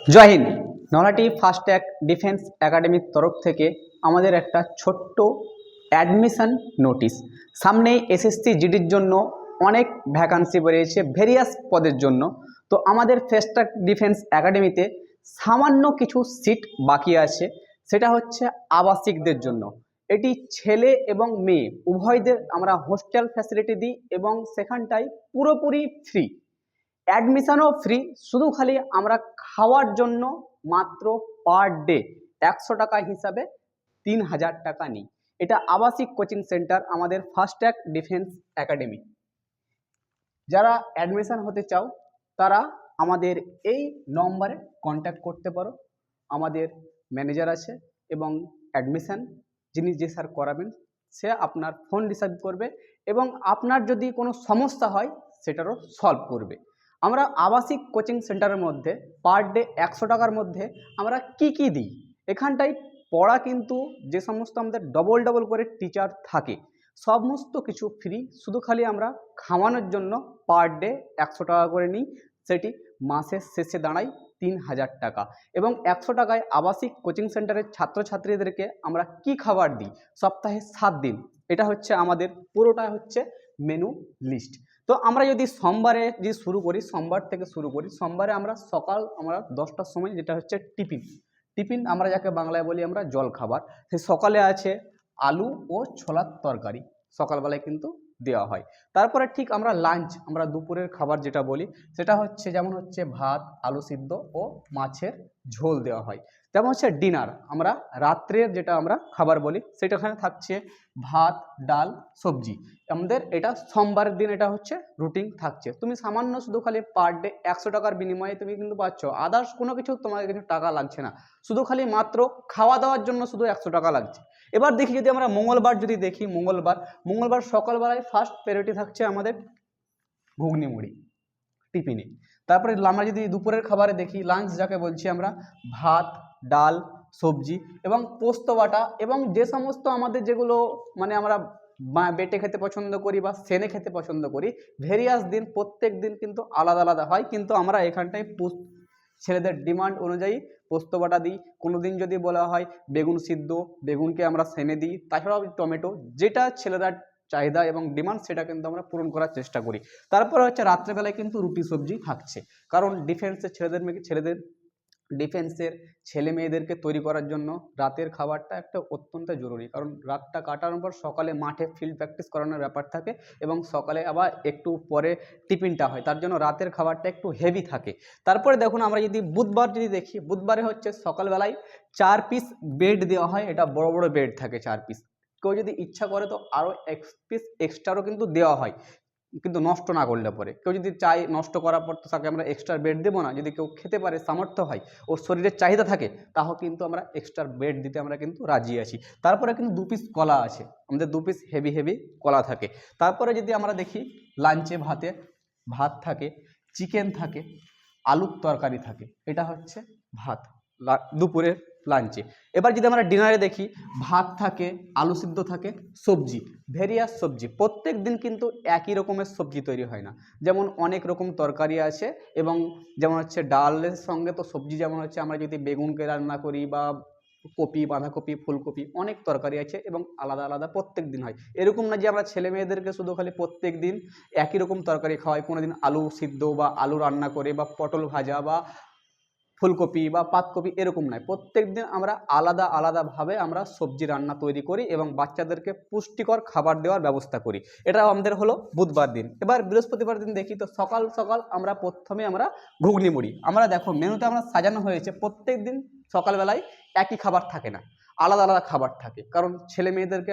জয় হিন্দ। Nalhati first track defence একাডেমির তরফ থেকে আমাদের একটা ছোট্ট অ্যাডমিশন নোটিশ। সামনে এসএসসি জিডির জন্য অনেক ভ্যাকান্সি বেরিয়েছে ভেরিয়াস পদের জন্য। তো আমাদের ফার্স্ট ট্র্যাক ডিফেন্স একাডেমিতে সামান্য কিছু সিট বাকি আছে, সেটা হচ্ছে আবাসিকদের জন্য। এটি ছেলে এবং মেয়ে উভয়দের আমরা হোস্টেল ফ্যাসিলিটি দিই এবং সেখানটায় পুরোপুরি ফ্রি, অ্যাডমিশনও ফ্রি। শুধু খালি আমরা খাওয়ার জন্য মাত্র পার ডে 100 টাকা হিসাবে 3000 টাকা নিই। এটা আবাসিক কোচিং সেন্টার আমাদের ফার্স্ট ট্র্যাক ডিফেন্স একাডেমি। যারা অ্যাডমিশন হতে চাও তারা আমাদের এই নম্বরে কন্ট্যাক্ট করতে পারো। আমাদের ম্যানেজার আছে এবং অ্যাডমিশন যিনি যে স্যার করাবেন সে আপনার ফোন রিসিভ করবে এবং আপনার যদি কোনো সমস্যা হয় সেটারও সলভ করবে। আমরা আবাসিক কোচিং সেন্টারের মধ্যে পার ডে 100 টাকার মধ্যে আমরা কি দিই, এখানটায় পড়া কিন্তু যে সমস্ত আমাদের ডবল ডবল করে টিচার থাকে সমস্ত কিছু ফ্রি। শুধু খালি আমরা খাওয়ানোর জন্য পার ডে 100 টাকা করে নিই, সেটি মাসের শেষে দাঁড়ায় 3000 টাকা। এবং 100 টাকায় আবাসিক কোচিং সেন্টারের ছাত্রছাত্রীদেরকে আমরা কি খাবার দিই সপ্তাহে 7 দিন, এটা হচ্ছে আমাদের পুরোটা হচ্ছে মেনু লিস্ট। তো আমরা যদি সোমবারে শুরু করি, সোমবার থেকে শুরু করি, সোমবারে আমরা সকাল 10টার সময় যেটা হচ্ছে টিফিন আমরা যাকে বাংলায় বলি আমরা জল খাবার, সেই সকালে আছে আলু ও ছোলার তরকারি, সকালবেলায় কিন্তু দেওয়া হয়। তারপরে ঠিক আমরা লাঞ্চ, আমরা দুপুরের খাবার যেটা বলি সেটা হচ্ছে যেমন হচ্ছে ভাত, আলু সিদ্ধ ও মাছের ঝোল দেওয়া হয়। তেমন হচ্ছে ডিনার, আমরা রাত্রের যেটা আমরা খাবার বলি সেটা ওখানে থাকছে ভাত, ডাল, সবজি। আমাদের এটা সোমবারের দিন এটা হচ্ছে রুটিন থাকছে। তুমি সামান্য শুধু খালি পার ডে 100 টাকার বিনিময়ে তুমি কিন্তু পাচ্ছ, আদার্স কোনো কিছু তোমার কিছু টাকা লাগছে না, শুধু খালি মাত্র খাওয়া দাওয়ার জন্য শুধু 100 টাকা লাগছে। এবার দেখি যদি আমরা মঙ্গলবার যদি দেখি, মঙ্গলবার সকালবেলায় ফার্স্ট প্রায়োরিটি থাকছে আমাদের ঘুগনি মুড়ি টিফিনে। তারপরে আমরা যদি দুপুরের খাবারে দেখি, লাঞ্চ যাকে বলছি আমরা, ভাত, ডাল, সবজি এবং পোস্ত বাটা এবং যে সমস্ত আমাদের যেগুলো মানে আমরা বেটে খেতে পছন্দ করি বা সেনে খেতে পছন্দ করি, ভেরিয়াস দিন প্রত্যেক দিন কিন্তু আলাদা আলাদা হয়, কিন্তু আমরা এখানটায় ছেলেদের ডিমান্ড অনুযায়ী পোস্ত বাটা দিই। কোনো দিন যদি বলা হয় বেগুন সিদ্ধ, বেগুনকে আমরা সেনে দিই, তাছাড়াও টমেটো, যেটা ছেলেরা চাহিদা এবং ডিমান্ড সেটা কিন্তু আমরা পূরণ করার চেষ্টা করি। তারপরে হচ্ছে রাত্রেবেলায় কিন্তু রুটি সবজি থাকছে, কারণ ছেলেদের ডিফেন্সের ছেলে মেয়েদেরকে তৈরি করার জন্য রাতের খাবারটা একটা অত্যন্ত জরুরি, কারণ রাতটা কাটানোর পর সকালে মাঠে ফিল্ড প্র্যাকটিস করানোর ব্যাপার থাকে এবং সকালে আবার একটু পরে টিফিনটা হয়, তার জন্য রাতের খাবারটা একটু হেভি থাকে। তারপরে দেখুন আমরা যদি বুধবার যদি দেখি, বুধবারে হচ্ছে সকালবেলায় 4 পিস বেড দেওয়া হয়, এটা বড় বড় বেড থাকে 4 পিস। কেউ যদি ইচ্ছা করে তো আরও 1 পিস এক্সট্রারও কিন্তু দেওয়া হয়, কিন্তু নষ্ট না করলে পরে। কেউ যদি চায় নষ্ট করার পর তো তাকে আমরা এক্সট্রা বেড দেবো না, যদি কেউ খেতে পারে সামর্থ্য হয় ওর শরীরের চাহিদা থাকে তাও কিন্তু আমরা এক্সট্রা বেড দিতে আমরা কিন্তু রাজি আছি। তারপরে কিন্তু 2 পিস কলা আছে, আমাদের 2 পিস হেভি কলা থাকে। তারপরে যদি আমরা দেখি লাঞ্চে ভাত থাকে, চিকেন থাকে, আলুর তরকারি থাকে, এটা হচ্ছে ভাত দুপুরের লাঞ্চে। এবার যদি আমরা ডিনারে দেখি, ভাত থাকে, আলু সিদ্ধ থাকে, সবজি, ভেরিয়াস সবজি। প্রত্যেক দিন কিন্তু একই রকমের সবজি তৈরি হয় না, যেমন অনেক রকম তরকারি আছে এবং যেমন হচ্ছে ডালের সঙ্গে তো সবজি, যেমন হচ্ছে আমরা যদি বেগুনকে রান্না করি বা কপি, বাঁধাকপি, ফুলকপি, অনেক তরকারি আছে এবং আলাদা আলাদা প্রত্যেক দিন হয়। এরকম না যে আমরা ছেলে মেয়েদেরকে শুধু খালি প্রত্যেক দিন একই রকম তরকারি খাওয়াই, কোনো দিন আলু সিদ্ধ বা আলু রান্না করে বা পটল ভাজা বা ফুলকপি বা পাতকপি এরকম নয়, প্রত্যেক দিন আমরা আলাদা আলাদাভাবে আমরা সবজি রান্না তৈরি করি এবং বাচ্চাদেরকে পুষ্টিকর খাবার দেওয়ার ব্যবস্থা করি। এটা আমাদের হলো বুধবার দিন। এবার বৃহস্পতিবার দিন দেখি, তো সকাল সকাল আমরা প্রথমে আমরা ঘুগনি মুড়ি, আমরা দেখো মেনুতে আমরা সাজানো হয়েছে প্রত্যেক দিন সকালবেলায় একই খাবার থাকে না, আলাদা আলাদা খাবার থাকে, কারণ ছেলে মেয়েদেরকে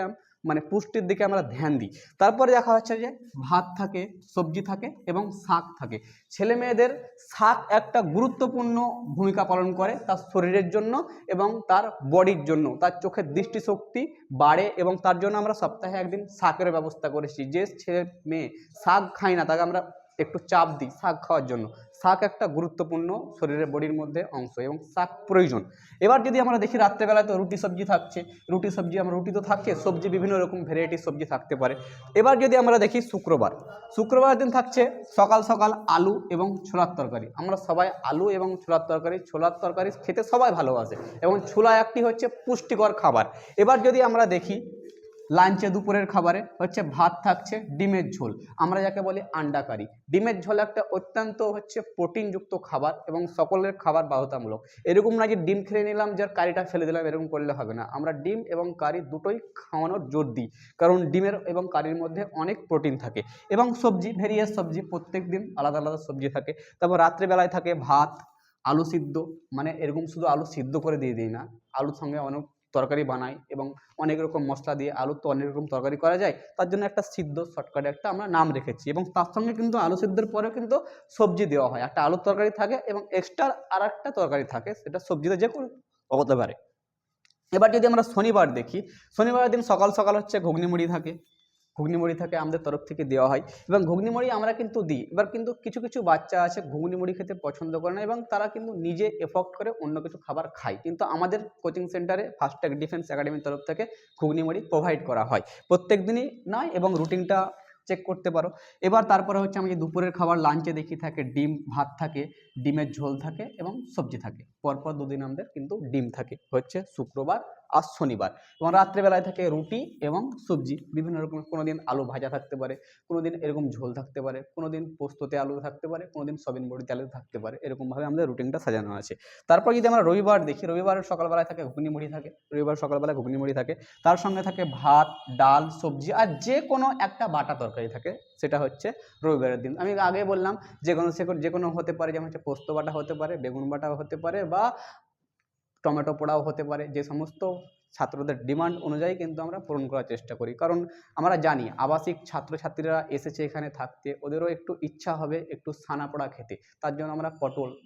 মানে পুষ্টির দিকে আমরা ধ্যান দিই। তারপরে দেখা যাচ্ছে যে ভাত থাকে, সবজি থাকে এবং শাক থাকে। ছেলে মেয়েদের শাক একটা গুরুত্বপূর্ণ ভূমিকা পালন করে তার শরীরের জন্য এবং তার বডির জন্য, তার চোখের দৃষ্টিশক্তি বাড়ে এবং তার জন্য আমরা সপ্তাহে একদিন শাকের ব্যবস্থা করেছি। যে ছেলে মেয়ে শাক খায় না তাকে আমরা একটু চাপ দিই শাক খাওয়ার জন্য। শাক একটা গুরুত্বপূর্ণ শরীরের বডির মধ্যে অংশ এবং শাক প্রয়োজন। এবার যদি আমরা দেখি রাত্রেবেলায় তো রুটি সবজি থাকছে, রুটি সবজি আমরা রুটি তো থাকছে, সবজি বিভিন্ন রকম ভ্যারাইটির সবজি থাকতে পারে। এবার যদি আমরা দেখি শুক্রবার দিন থাকছে সকাল সকাল আলু এবং ছোলার তরকারি। আমরা সবাই আলু এবং ছোলার তরকারি খেতে সবাই ভালোবাসে এবং ছোলা একটি হচ্ছে পুষ্টিকর খাবার। এবার যদি আমরা দেখি লাঞ্চে দুপুরের খাবারে হচ্ছে ভাত থাকছে ডিমের ঝোল, আমরা যাকে বলি আন্ডা কারি। ডিমের ঝোল একটা অত্যন্ত হচ্ছে প্রোটিনযুক্ত খাবার এবং সকলের খাবার বাধ্যতামূলক। এরকম না যে ডিম খেয়ে নিলাম যার কারিটা ফেলে দিলাম, এরকম করলে হবে না। আমরা ডিম এবং কারি দুটোই খাওয়ানোর জোর দিই, কারণ ডিমের এবং কারির মধ্যে অনেক প্রোটিন থাকে। এবং সবজি, ভেরিয়াস সবজি, প্রত্যেক দিন আলাদা আলাদা সবজি থাকে। তারপর রাত্রেবেলায় থাকে ভাত, আলু সিদ্ধ, মানে এরকম শুধু আলু সিদ্ধ করে দিয়ে দিই না, আলুর সঙ্গে অনেক তরকারি বানাই এবং অনেক রকম মশলা দিয়ে, আলুর তো অনেক রকম তরকারি করা যায়, তার জন্য একটা সিদ্ধ শর্টকাটে একটা আমরা নাম রেখেছি। এবং তার সঙ্গে কিন্তু আলু সিদ্ধের পরেও কিন্তু সবজি দেওয়া হয়, একটা আলুর তরকারি থাকে এবং এক্সট্রা আর একটা তরকারি থাকে, সেটা সবজিতে যে কোনো হতে পারে। এবার যদি আমরা শনিবার দেখি, শনিবারের দিন সকাল সকাল হচ্ছে ঘুগনি মুড়ি থাকে, আমাদের তরফ থেকে দেওয়া হয় এবং ঘুগনি মুড়ি আমরা কিন্তু দিই। এবার কিন্তু কিছু কিছু বাচ্চা আছে ঘুগনি মুড়ি খেতে পছন্দ করে না এবং তারা কিন্তু নিজে এফোর্ট করে অন্য কিছু খাবার খায়, কিন্তু আমাদের কোচিং সেন্টারে ফাস্টট্র্যাক ডিফেন্স একাডেমির তরফ থেকে ঘুগনি মুড়ি প্রোভাইড করা হয় প্রত্যেক দিনই নয়, এবং রুটিনটা চেক করতে পারো। এবার তারপরে হচ্ছে আমি দুপুরের খাবার লাঞ্চে দেখি থাকে ডিম ভাত থাকে, ডিমের ঝোল থাকে এবং সবজি থাকে। পরপর দুদিন আমাদের কিন্তু ডিম থাকে, হচ্ছে শুক্রবার আর শনিবার। এবং রাত্রেবেলায় থাকে রুটি এবং সবজি বিভিন্ন রকম, কোনো দিন আলু ভাজা থাকতে পারে, কোনো দিন এরকম ঝোল থাকতে পারে, কোনো দিন পোস্ততে আলু থাকতে পারে, কোনো দিন সয়াবিন বড়িতে আলু থাকতে পারে। এরকমভাবে আমাদের রুটিনটা সাজানো আছে। তারপর যদি আমরা রবিবার দেখি, রবিবারের সকালবেলায় থাকে ঘুগনি মুড়ি থাকে, তার সঙ্গে থাকে ভাত, ডাল, সবজি আর যে কোনো একটা বাটা তরকারি থাকে, সেটা হচ্ছে রবিবারের দিন। আমি আগে বললাম যে কোনো হতে পারে, যেমন হচ্ছে পোস্ত বাটা হতে পারে, বেগুন বাটাও হতে পারে বা টমেটো পোড়াও হতে পারে। যে সমস্ত ছাত্রদের ডিমান্ড অনুযায়ী কিন্তু আমরা পূরণ করার চেষ্টা করি, কারণ আমরা জানি আবাসিক ছাত্রছাত্রীরা এসেছে এখানে থাকতে, ওদেরও একটু ইচ্ছা হবে একটু ছানা পোড়া খেতে। তার জন্য আমরা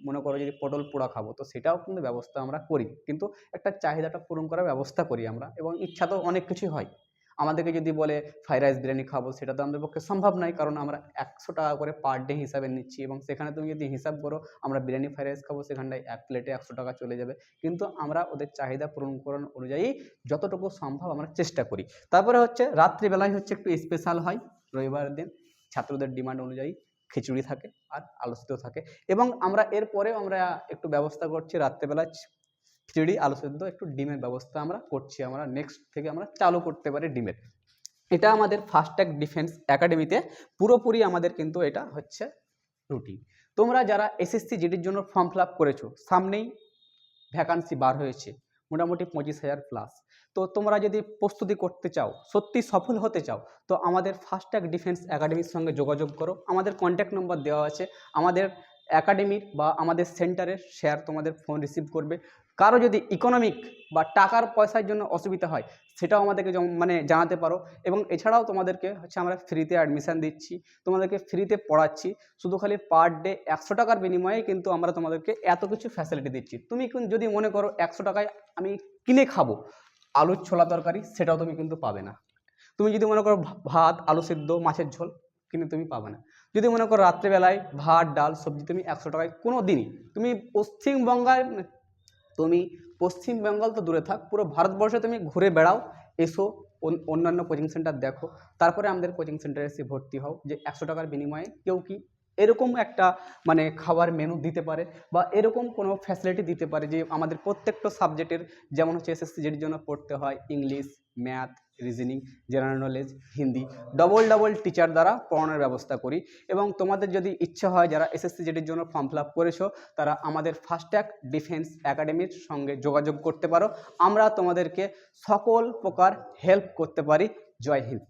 মনে করো যদি পটল পোড়া খাবো, তো সেটাও কিন্তু ব্যবস্থা আমরা করি, কিন্তু একটা চাহিদাটা পূরণ করার ব্যবস্থা করি আমরা। এবং ইচ্ছা তো অনেক কিছুই হয়। আমাদেরকে যদি বলে ফ্রাইড রাইস বিরিয়ানি খাবো, সেটা তো আমাদের পক্ষে সম্ভব নয়, কারণ আমরা 100 টাকা করে পার ডে হিসাবে নিচ্ছি এবং সেখানে তুমি যদি হিসাব করো আমরা বিরিয়ানি ফ্রাইড রাইস খাবো, সেখানটায় এক প্লেটে 100 টাকা চলে যাবে। কিন্তু আমরা ওদের চাহিদা পূরণ করার অনুযায়ী যতটুকু সম্ভব আমরা চেষ্টা করি। তারপরে হচ্ছে রাত্রিবেলায় হচ্ছে একটু স্পেশাল হয় রবিবারের দিন, ছাত্রদের ডিমান্ড অনুযায়ী খিচুড়ি থাকে আর আলু সিদ্ধ থাকে। এবং আমরা এরপরেও আমরা একটু ব্যবস্থা করছি রাত্রেবেলায় খিচুড়ি আলু সেদ্ধ, একটু ডিমের ব্যবস্থা আমরা করছি, আমরা নেক্সট থেকে আমরা চালু করতে পারি ডিমের। এটা আমাদের ফাস্টট্র্যাক ডিফেন্স একাডেমিতে পুরোপুরি আমাদের কিন্তু এটা হচ্ছে রুটিন। তোমরা যারা এসএসসি জিডির জন্য ফর্ম ফিল আপ করেছো, সামনেই ভ্যাকান্সি বার হয়েছে মোটামুটি 25,000 প্লাস। তো তোমরা যদি প্রস্তুতি করতে চাও, সত্যি সফল হতে চাও, তো আমাদের ফাস্টট্র্যাক ডিফেন্স একাডেমির সঙ্গে যোগাযোগ করো। আমাদের কন্ট্যাক্ট নম্বর দেওয়া আছে, আমাদের একাডেমির বা আমাদের সেন্টারের স্যার তোমাদের ফোন রিসিভ করবে। কারো যদি ইকোনমিক বা টাকার পয়সার জন্য অসুবিধা হয়, সেটাও আমাদেরকে জানাতে পারো। এবং এছাড়াও তোমাদেরকে হচ্ছে আমরা ফ্রিতে অ্যাডমিশান দিচ্ছি, তোমাদেরকে ফ্রিতে পড়াচ্ছি, শুধু খালি পার ডে 100 টাকার বিনিময়ে কিন্তু আমরা তোমাদেরকে এত কিছু ফ্যাসিলিটি দিচ্ছি। তুমি যদি মনে করো 100 টাকায় আমি কিনে খাবো আলুর ছোলা তরকারি, সেটাও তুমি কিন্তু পাবে না। তুমি যদি মনে করো ভাত, আলু সিদ্ধ, মাছের ঝোল কিন্তু তুমি পাবে না। যদি মনে করো রাত্রেবেলায় ভাত, ডাল, সবজি তুমি 100 টাকায় কোনো দিনই, তুমি পশ্চিমবঙ্গ তো দূরে থাক, পুরো ভারতবর্ষে তুমি ঘুরে বেড়াও, এসো অন্যান্য কোচিং সেন্টার দেখো, তারপরে আমাদের কোচিং সেন্টারে এসে ভর্তি হও। যে 100 টাকার বিনিময়ে কেউ কি এরকম একটা খাবার মেনু দিতে পারে বা এরকম কোনো ফ্যাসিলিটি দিতে পারে যে আমাদের প্রত্যেকটা সাবজেক্টের, যেমন হচ্ছে এসএসসি জিডির জন্য পড়তে হয় English, math, reasoning, general knowledge, Hindi, double teacher দ্বারা পড়ানোর ব্যবস্থা করি। এবং তোমাদের যদি ইচ্ছা হয় যারা এসএসসি জিডির জন্য ফর্ম ফিল আপ করেছো, তারা আমাদের ফাস্টট্র্যাক ডিফেন্স একাডেমির সঙ্গে যোগাযোগ করতে পারো। আমরা তোমাদেরকে সকল প্রকার হেল্প করতে পারি। জয় হিন্দ।